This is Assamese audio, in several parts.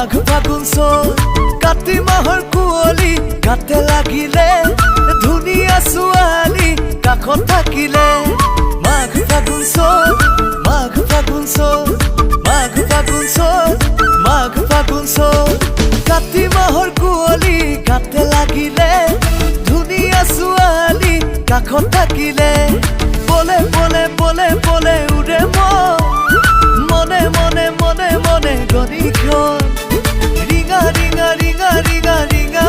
মাঘ ফাগুন চ'ত কাতি মাহৰ কুঁৱলী গাতে লাগিলে ধুনীয়া ছোৱালী কাষত থাকিলে মাঘ ফাগুন চ'ত মাঘ ফাগুন চ'ত মাঘ ফাগুন চ'ত মাঘ ফাগুন চ'ত কাতি মাহৰ কুঁৱলী গাতে লাগিলে ধুনীয়া ছোৱালী কাষত থাকিলে বলে বলে বলে বলে উৰে মনে মনে মনে মনে গণিখন ৰিঙা ৰিঙা ৰিঙা ৰিঙা ৰিঙা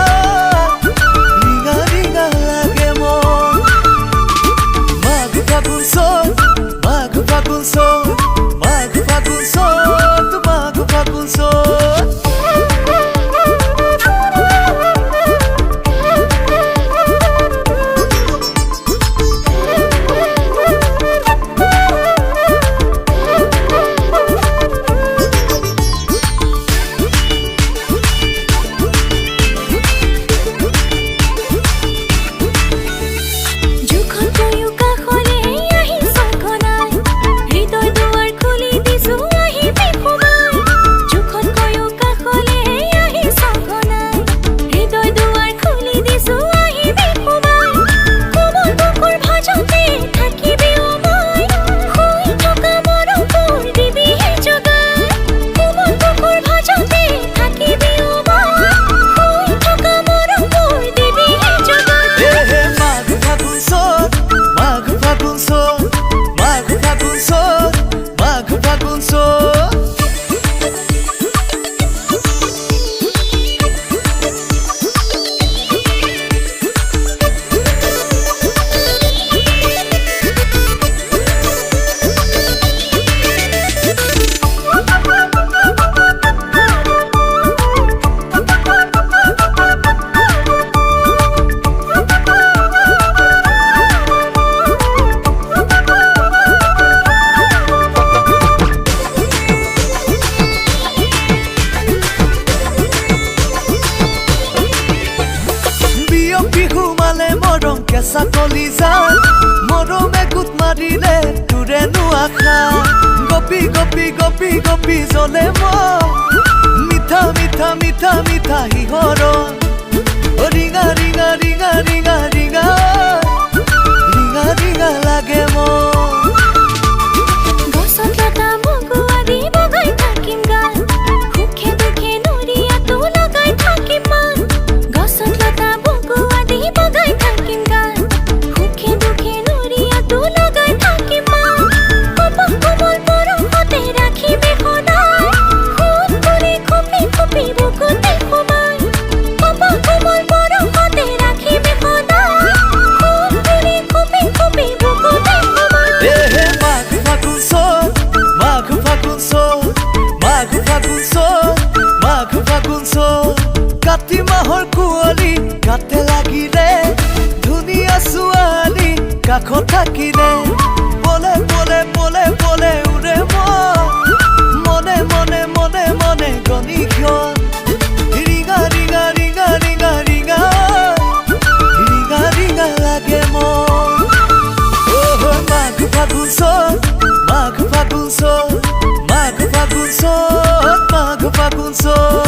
ৰিঙা ৰিঙা লাগে মন মাঘ ফাগুন চ'ত মাঘ ফাগুন চ'ত মাঘ ফাগুন চ'ত মাঘ ফাগুন চ'ত কেঁচা কলিজাত মৰমে গোট মাৰিলে তোৰেনো আশা গপি গপি গপি গপি জ্বলে মিঠা মিঠা মিঠা মিঠা হিহৰ ৰিঙা ৰিঙা ৰিঙা ৰিঙা ৰিঙা ৰিঙা ৰিঙা লাগে কাতি মাহৰ কুঁৱলী গাতে লাগিলে ধুনীয়া ছোৱালী কাষত থাকিলে বলে বলে বলে বলে উৰে মনে মনে মনে মনে গণিখন ৰিঙা ৰিঙা ৰিঙা ৰিঙা ৰিঙা ৰিঙা ৰিঙা লাগে মন মাঘ ফাগুন চ'ত মাঘ ফাগুন চ'ত মাঘ ফাগুন চ'ত মাঘ ফাগুন চ'ত